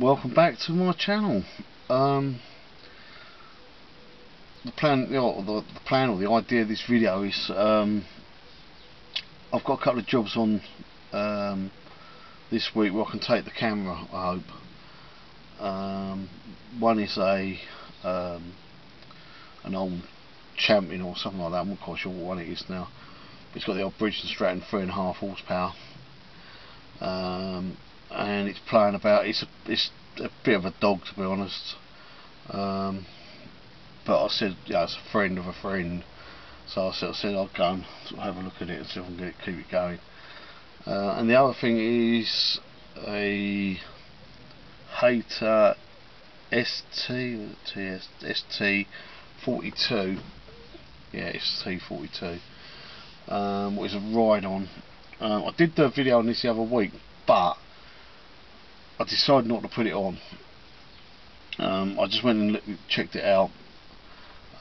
Welcome back to my channel. The plan, the plan or the idea of this video is I've got a couple of jobs on this week where I can take the camera, I hope. One is an old Champion or something like that. I'm not quite sure what one it is now. It's got the old Bridge and Stratton 3.5 horsepower. And it's playing about. It's a bit of a dog, to be honest. But I said, yeah, it's a friend of a friend, so I said I'll go and sort of have a look at it and see if I can keep it going. And the other thing is a Hayter ST42. Yeah, ST42. What is a ride-on. I did do a video on this the other week, but I decided not to put it on. I just went and checked it out,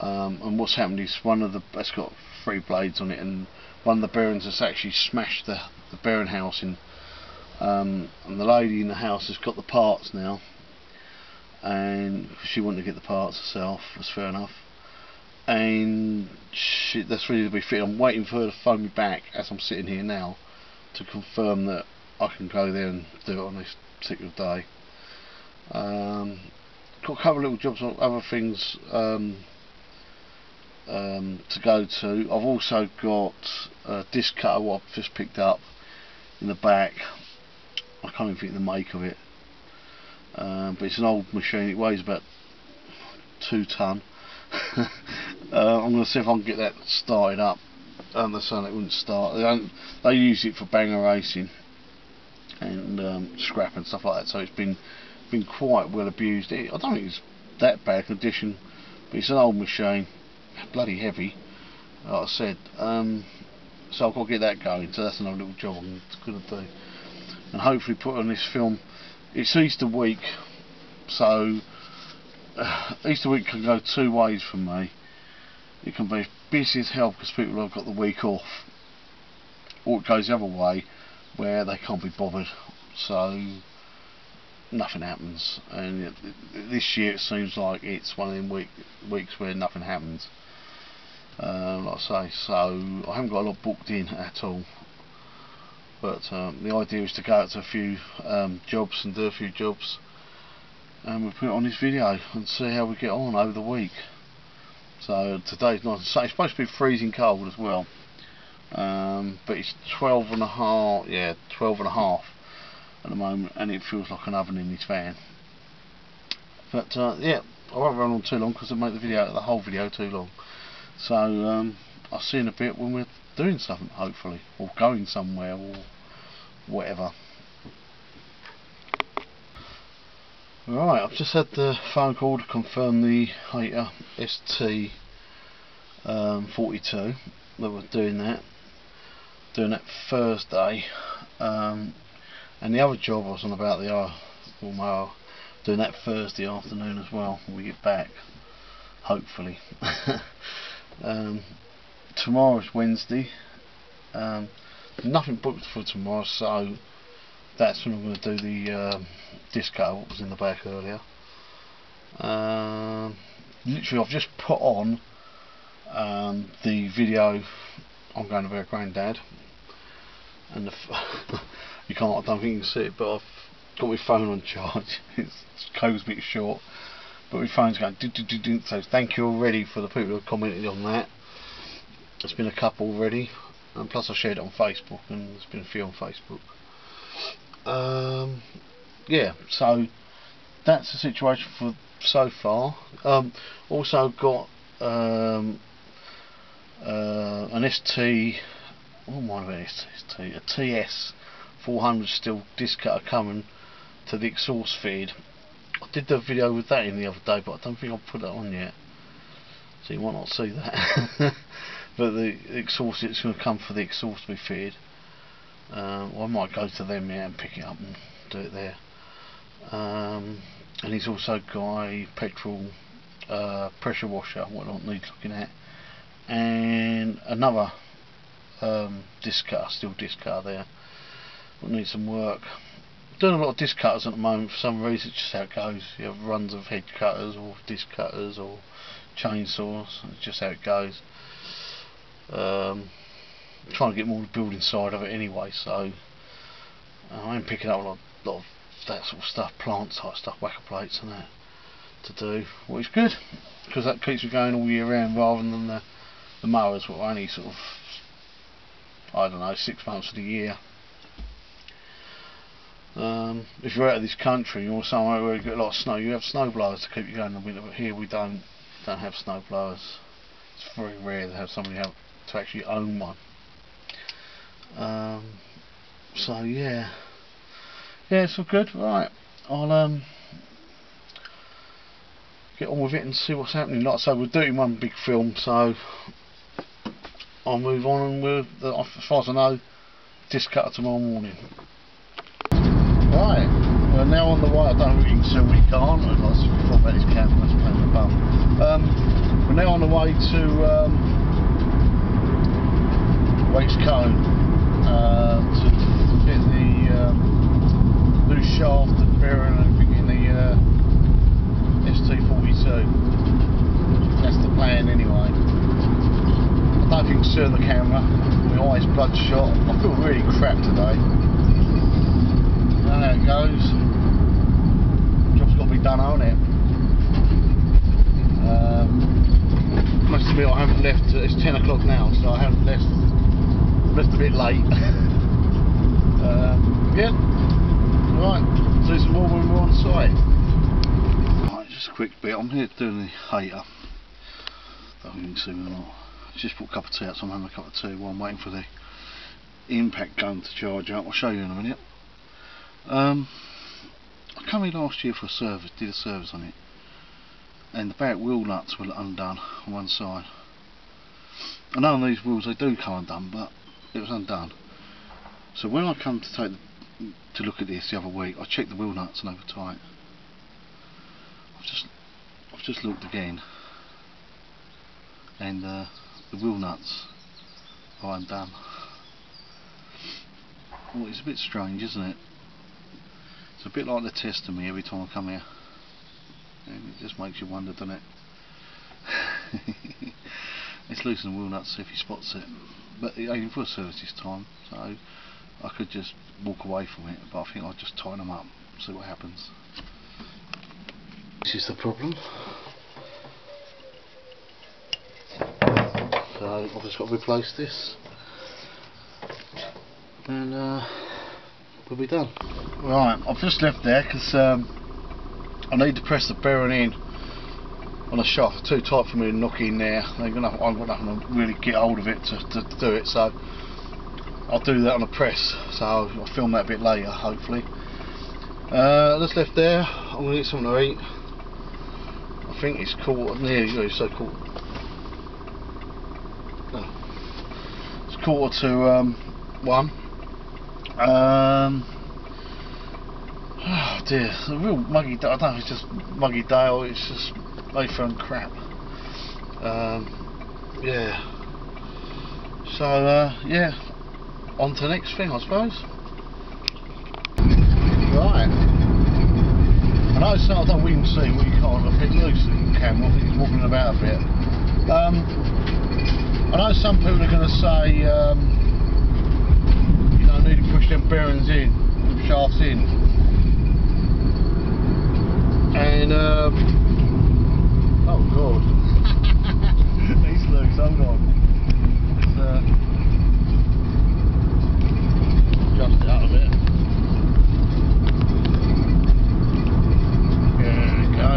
and what's happened is it's got 3 blades on it, and one of the bearings has actually smashed the bearing housing, and the lady in the house has got the parts now, and she wanted to get the parts herself. That's fair enough, and that's ready to be fitted. I'm waiting for her to phone me back as I'm sitting here now to confirm that I can go there and do it on this particular day. Got a couple of little jobs on other things to go to. I've also got a disc cutter what I've just picked up in the back. I can't even think of the make of it, but it's an old machine. It weighs about 2 ton. I'm going to see if I can get that started up. They're saying it wouldn't start. They use it for banger racing and scrap and stuff like that, so it's been quite well abused. I don't think it's that bad condition, but it's an old machine, bloody heavy, like I said. So I've got to get that going, so that's another little job I'm going to do, and hopefully put on this film. It's Easter week, so Easter week can go 2 ways for me. It can be busy as hell because people have got the week off, or it goes the other way where they can't be bothered, so nothing happens. And this year it seems like it's one of them weeks where nothing happens, like I say. So I haven't got a lot booked in at all, but the idea is to go out to a few jobs and do a few jobs, and we'll put it on this video and see how we get on over the week. So today's nice and sunny. It's supposed to be freezing cold as well, but it's 12.5, yeah, 12.5 at the moment, and it feels like an oven in this van. But yeah, I won't run on too long because it'll make the whole video too long. So I'll see you in a bit when we're doing something, hopefully, or going somewhere or whatever. Right, I've just had the phone call to confirm the Hayter ST42 that we're doing that Thursday, and the other job I was on about, the Mower, doing that Thursday afternoon as well when we get back, hopefully. Tomorrow's Wednesday. Nothing booked for tomorrow, so that's when I'm going to do the disc cutter what was in the back earlier. Literally I've just put on the video I'm going to be a granddad, and I don't think you can see it, but I've got my phone on charge. It's cable's a bit short, but my phone's going do. So thank you already for the people who have commented on that. There's been a couple already, and plus I shared it on Facebook, and there's been a few on Facebook. Yeah, so that's the situation for so far. Also got an a TS 400 steel disc cutter coming to the exhaust feed. I did the video with that in the other day, but I don't think I've put that on yet, so you might not see that. But the exhaust, it's going to come for the exhaust to be fitted. Well, I might go to them, yeah, and pick it up and do it there. And he's also got a petrol pressure washer, whatnot, needs looking at, and another steel disc cutter there, but needs some work. doing a lot of disc cutters at the moment for some reason. It's just how it goes. You have runs of head cutters or disc cutters or chainsaws. It's just how it goes. Trying to get more of the building side of it anyway, so I'm picking up a lot of that sort of stuff, plant type stuff, whacker plates and that to do, which is good because that keeps me going all year round rather than the mowers, which are only sort of, I don't know, 6 months of the year. If you're out of this country or somewhere where you get a lot of snow, you have snow blowers to keep you going in the winter, but here we don't have snow blowers. It's very rare to have somebody to actually own one. So yeah, it's all good. Right, I'll get on with it and see what's happening. Like I say, we're doing one big film, so I'll move on, and as far as I know, disc cutter tomorrow morning. Right, we're now on the way. I don't know if you can see, we can't. I was thought about this camera, that's playing the bum. We're now on the way to Waste Cone to get the new shaft and bearing and everything in the ST42. That's the plan anyway. I don't know if you can see on the camera, my eyes bloodshot. I feel really crap today. You know how it goes. Job's got to be done, hasn't it? Must admit I haven't left, it's 10 o'clock now, so I haven't left a bit late. Yeah, right, see some more when we're on site. Right, just a quick bit, I'm here doing the Hayter. Don't know if you can see me or not. Just put a cup of tea out, so I'm having a cup of tea while I'm waiting for the impact gun to charge up. I'll show you in a minute. I came here last year for a service, did a service on it, and the back wheel nuts were undone on one side. I know on these wheels they do come undone, but it was undone. So when I come to look at this the other week, I checked the wheel nuts and they were tight. I've just looked again, and the wheel nuts are undone. Well, it's a bit strange, isn't it? It's a bit like the test to me every time I come here. And it just makes you wonder, doesn't it? Let's loosen the wheel nuts, see if he spots it. But it ain't for a service this time, so I could just walk away from it, but I think I'll just tighten them up, see what happens. This is the problem. So I've just got to replace this, and we'll be done. Right, I've just left there because I need to press the bearing in on a shaft. Too tight for me to knock in there. I've got nothing to really get hold of it to do it, so I'll do that on a press. So I'll film that a bit later, hopefully. That's left there. I'm going to get something to eat. I think it's nearly so quarter. It's 1:45. Oh dear, it's a real muggy day. I don't know if it's just muggy day or it's just Hayter and crap. Yeah. So yeah, on to the next thing, I suppose. Right. I know it's not, I don't know what you can see, what you can't. I think loose in the camera, I think it's wobbling about a bit. I know some people are going to say, you know, I need to push them bearings in, them shafts in. And, oh god, he's loose, hold on. Let's adjust it up a bit. There we go.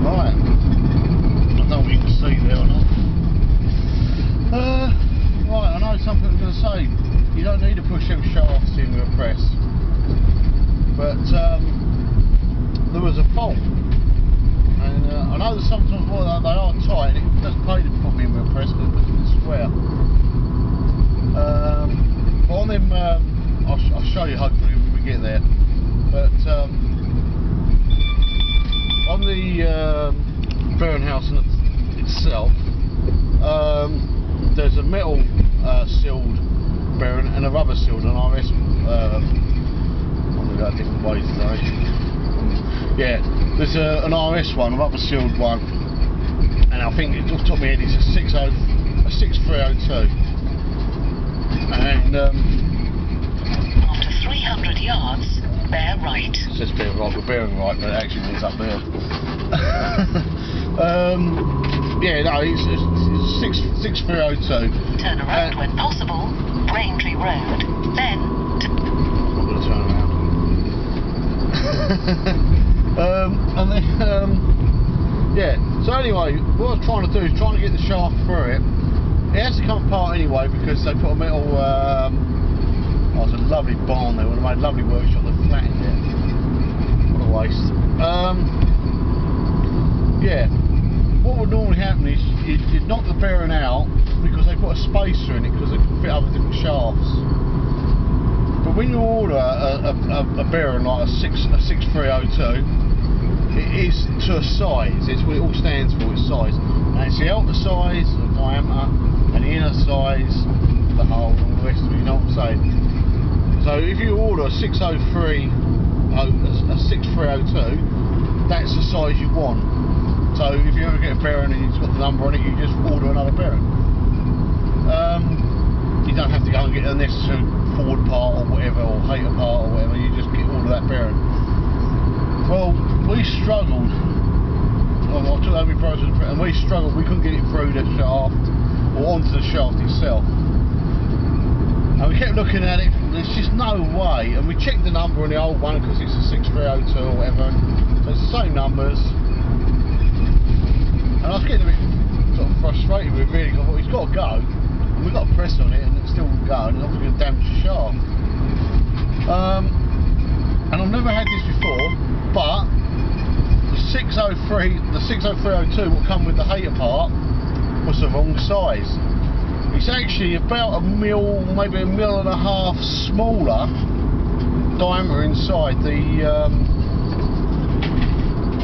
Right. I don't know if you can see there or not. Right, I know some people are going to say you don't need to push them shafts in with a press, but there was a fault, and I know that sometimes they are tight and it doesn't pay to put me in with a press because it's square. But on them, I'll show you hopefully when we get there, but on the bearing house itself, there's a metal sealed bearing and a rubber sealed on RS. I'm going to go a different way today. Yeah, there's an RS one, a rubber sealed one, and I think off the top of my head it's a 6302. And after 300 yards, bear right. It says bear right, we're bearing right, but it actually means up there. Yeah, no, it's 6302. Turn around when possible, Braintree Road, then I'm not going to turn around. And then, yeah, so anyway, what I was trying to do is trying to get the shaft through it. It has to come apart anyway because they put a metal, oh, it's a lovely barn there, would have made a lovely workshop, they've flattened it. What a waste. Yeah, what would normally happen is you'd knock the bearing out because they put a spacer in it because they can fit other different shafts. But when you order a bearing like a 6302, it is to a size, it's what it all stands for, it's size. And it's the outer size, the diameter, and the inner size, the hole, and all the rest of it, you know what I'm saying? So if you order a 6302, that's the size you want. So if you ever get a bearing and it's got the number on it, you just order another bearing. You don't have to go and get a necessary Ford part or whatever, or Hayter part or whatever, you just order that bearing. Well, we struggled. I took over my brother and we struggled, we couldn't get it through the shaft or onto the shaft itself. And we kept looking at it, there's just no way, and we checked the number on the old one because it's a 6302 or whatever, so it's the same numbers. And I was getting a bit sort of frustrated with it really, because I thought it's got to go, and we've got to press on it and it still will go, and it's obviously going to damage the shaft. And I've never had this before, but the 60302 will come with the Hayter part was the wrong size. It's actually about a mil, maybe a mil and a half smaller diameter inside the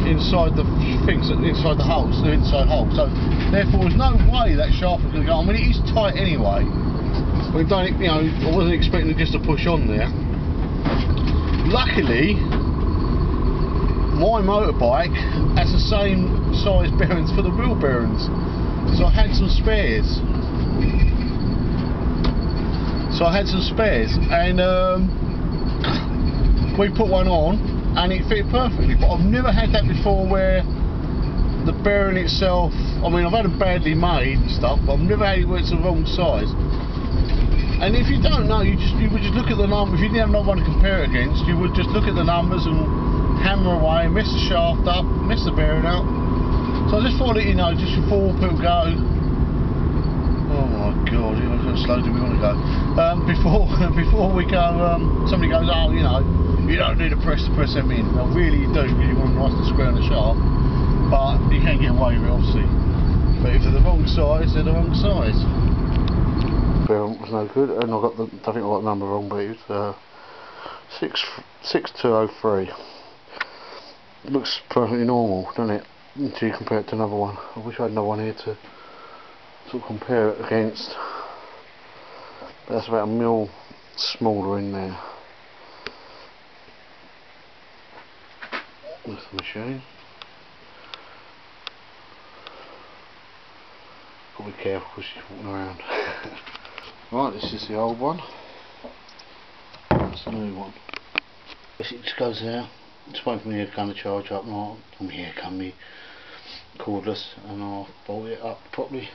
inside the things, inside the holes, the inside hole. So therefore, there's no way that shaft is going to go. I mean, it is tight anyway. We've done it, you know. I wasn't expecting it just to push on there. Luckily, my motorbike has the same size bearings for the wheel bearings, so I had some spares. And we put one on and it fit perfectly, but I've never had that before where the bearing itself, I mean, I've had them badly made and stuff, but I've never had it where it's the wrong size. And if you don't know, you would just look at the numbers. If you didn't have no one to compare it against, you would just look at the numbers and hammer away, mess the shaft up, mess the bearing out. So I just thought that, you know, just before people go, oh my god, how slow do we want to go? Before we go, somebody goes, oh, you know, you don't need to press them in. Well, really you do, because you want a nice and square on the shaft, but you can get away with it, obviously. But if they're the wrong size, they're the wrong size. Bearing was no good, and I think I got the number wrong, but it was 6203. Looks perfectly normal, doesn't it? Until you compare it to another one. I wish I had another one here to sort of compare it against. But that's about a mil smaller in there. That's the machine. Got to be careful because she's walking around. Right, this is the old one. That's the new one. It just goes there. It's waiting for me to come to charge up, and from here come me cordless, and I'll bolt it up properly.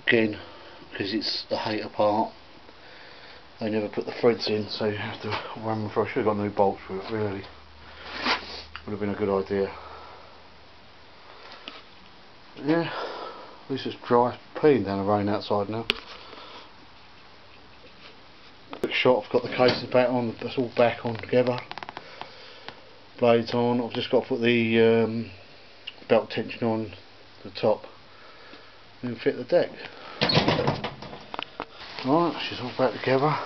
Again, because it's the Hayter part, they never put the threads in, so you have to run them through. I should have got new bolts for it, really. Would have been a good idea. Yeah, at least it's dry. It's peeing down the rain outside now. Quick shot, I've got the cases back on, that's all back on together. Blades on, I've just got to put the belt tension on the top and fit the deck. Right, she's all back together.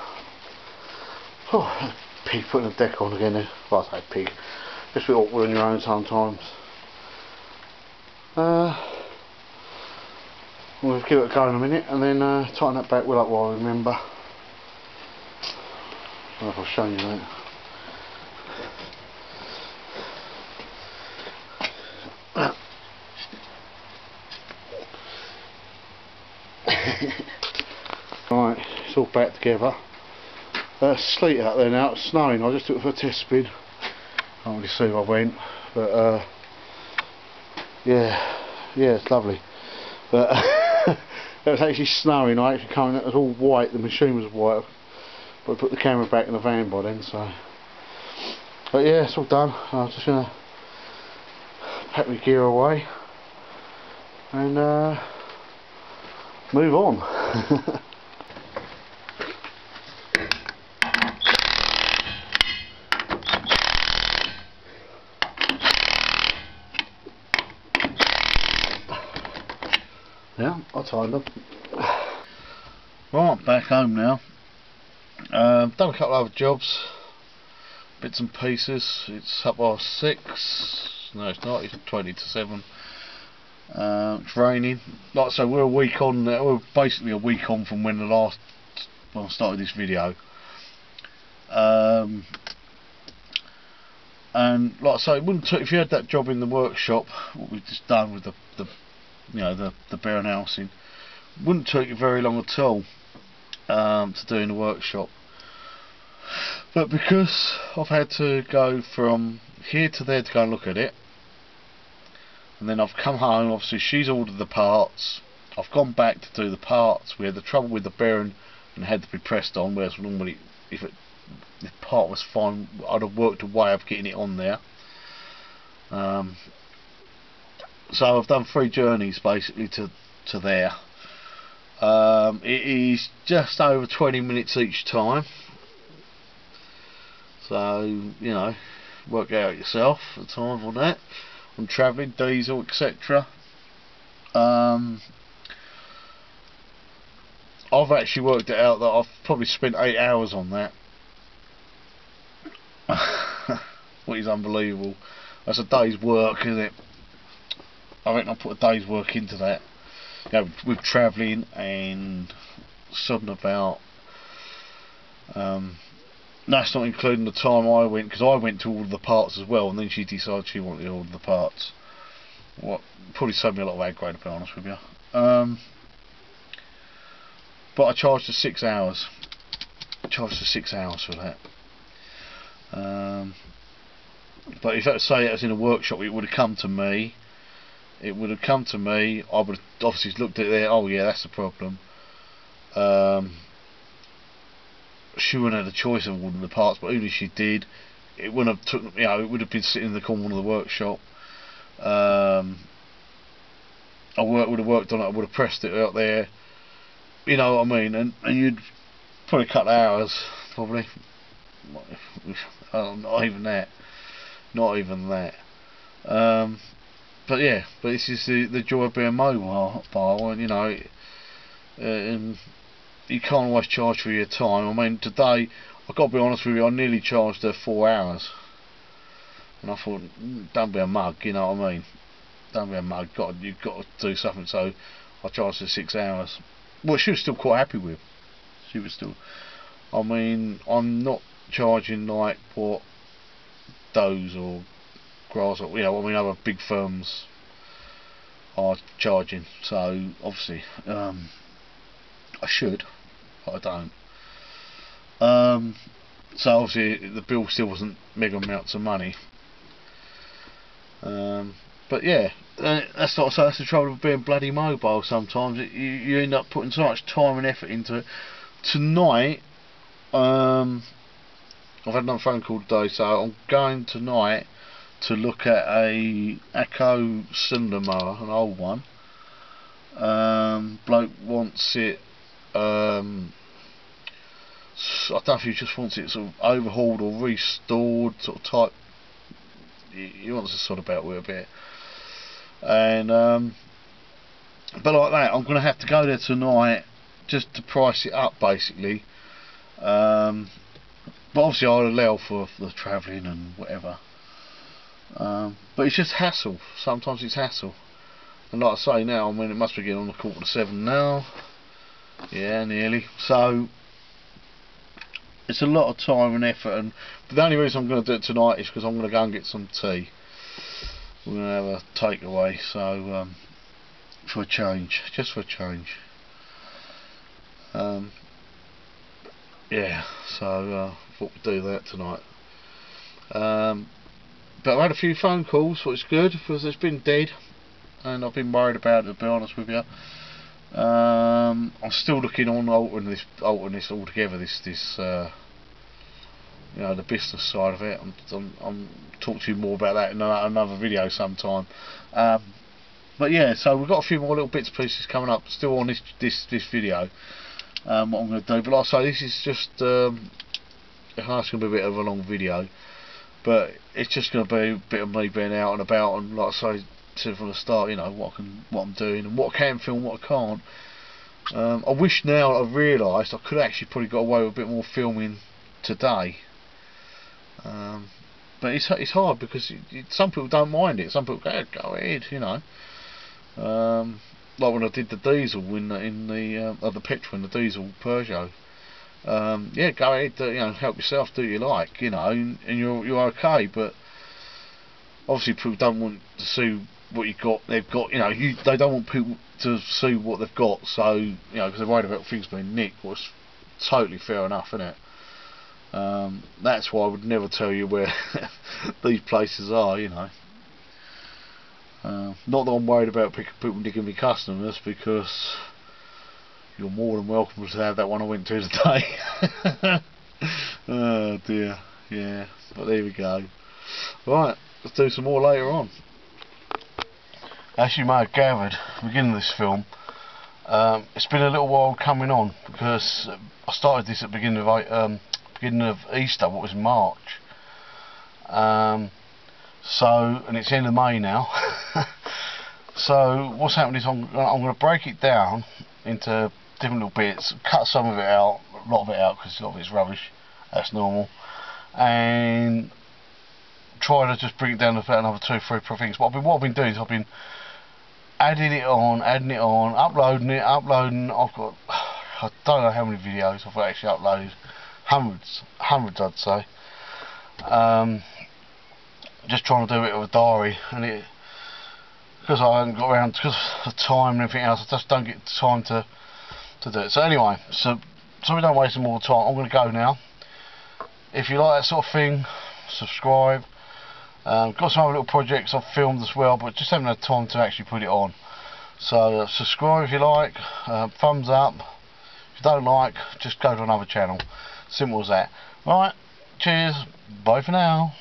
Oh, pig putting the deck on again there. Well, I say pig. Just a bit awkward on your own sometimes. We'll give it a go in a minute and then tighten that back wheel up while I remember. I don't know if I've shown you that. Right, it's all back together. Sleet out there now, it's snowing. I just took it for a test spin. Can't really see where I went, but yeah, it's lovely. But it was actually snowing. I actually came in, it was all white, the machine was white, but I put the camera back in the van by then, so. But yeah, it's all done. I'm just gonna pack my gear away and move on. Yeah, I tied up. Right, back home now. Done a couple of other jobs, bits and pieces. It's 6:30. No, it's not. It's 20 to 7. It's raining. Like I say, we're a week on. We're basically a week on from when I started this video. And like I say, it wouldn't take, if you had that job in the workshop, what we've just done with the bearing housing, wouldn't take you very long at all to do in the workshop. But because I've had to go from here to there to go and look at it, and then I've come home, obviously she's ordered the parts, I've gone back to do the parts. We had the trouble with the bearing and it had to be pressed on, whereas normally if the part was fine, I'd have worked a way of getting it on there. So I've done 3 journeys basically to there. It is just over 20 minutes each time, so you know, work out yourself the time on that. I'm travelling, diesel, etc. I've actually worked it out that I've probably spent 8 hours on that. What is unbelievable. That's a day's work, isn't it? I reckon I'll put a day's work into that. You know, with travelling and something about. That's not including the time I went, because I went to all of the parts as well, and then she decided she wanted all of the parts. What probably saved me a lot of aggro, to be honest with you. But I charged her 6 hours. I charged her 6 hours for that. But if I say it was in a workshop, it would have come to me. I would have obviously looked at it there. Oh yeah, that's the problem. She wouldn't have the choice of one of the parts, but even if she did, it wouldn't have took. You know, it would have been sitting in the corner of the workshop. I would have worked on it. I would have pressed it out there. You know what I mean? And you'd probably cut hours, probably. Not even that. Not even that. But yeah, but this is the joy of being mobile, and you know, and you can't always charge for your time. I mean, today, I've got to be honest with you, I nearly charged her 4 hours, and I thought, don't be a mug, you know what I mean? Don't be a mug. You've got to do something. So I charged her 6 hours. Well, she was still quite happy with. She was still. I mean, I'm not charging like what Doze or Grass, or, you know, I mean, other big firms are charging. So obviously, I should, but I don't. So obviously, the bill still wasn't mega amounts of money. But yeah, that's the trouble of being bloody mobile. Sometimes you end up putting so much time and effort into it. Tonight, I've had another phone call today, so I'm going tonight to look at a Echo cylinder mower, an old one. Bloke wants it. I don't know if he just wants it sort of overhauled or restored, sort of type. He wants to sort about with a bit. And but like that, I'm going to have to go there tonight just to price it up, basically. But obviously I'll allow for the travelling and whatever. But it's just hassle. Sometimes it's hassle. And like I say now, I mean, it must be getting on the 6:45 now. Yeah, nearly. So it's a lot of time and effort, but the only reason I'm going to do it tonight is because I'm going to go and get some tea. We're going to have a takeaway, so for a change, just for a change. Yeah, so I thought we'd do that tonight. But I've had a few phone calls, which is good, because it's been dead, and I've been worried about it, to be honest with you. I'm still looking on altering this altogether. This you know, the business side of it. I'm talk to you more about that in another video sometime. But yeah, so we've got a few more little bits and pieces coming up still on this video. What I'm going to do, but like I say, this is just it's going to be a bit of a long video, but it's just going to be a bit of me being out and about, and like I say, from the start, you know, what I'm doing and what I can film, what I can't. I wish now I've realised I could actually probably got away with a bit more filming today, but it's hard because some people don't mind it. Some people go ahead, you know. Like when I did the diesel in the petrol in the diesel Peugeot. Yeah, go ahead, you know, help yourself, do what you like, you know, and you're okay. But obviously people don't want to see what they've got, you know. They don't want people to see what they've got, so, you know, because they're worried about things being nicked. Well, it's totally fair enough, isn't it? That's why I would never tell you where these places are, you know. Not that I'm worried about people nicking me customers, because you're more than welcome to have that one I went to today. Oh dear, yeah, but there we go. Right, let's do some more later on. As you may have gathered, beginning of this film, it's been a little while coming on, because I started this at the beginning of Easter, what was in March. So, and it's end of May now. So what's happened is I'm going to break it down into different little bits, cut some of it out, a lot of it out, because a lot of it's rubbish, that's normal, and try to just bring it down to about another 2 or 3 things. What I've been doing is I've been adding it on, uploading. I've got, I don't know how many videos I've actually uploaded, hundreds I'd say. Just trying to do it with a diary, and because I haven't got around, because of time and everything else, I just don't get time to do it. So anyway, so we don't waste more time, I'm going to go now. If you like that sort of thing, subscribe. Got some other little projects I've filmed as well, but just haven't had time to actually put it on. So subscribe if you like, thumbs up. If you don't like, just go to another channel. Simple as that. Right, cheers, bye for now.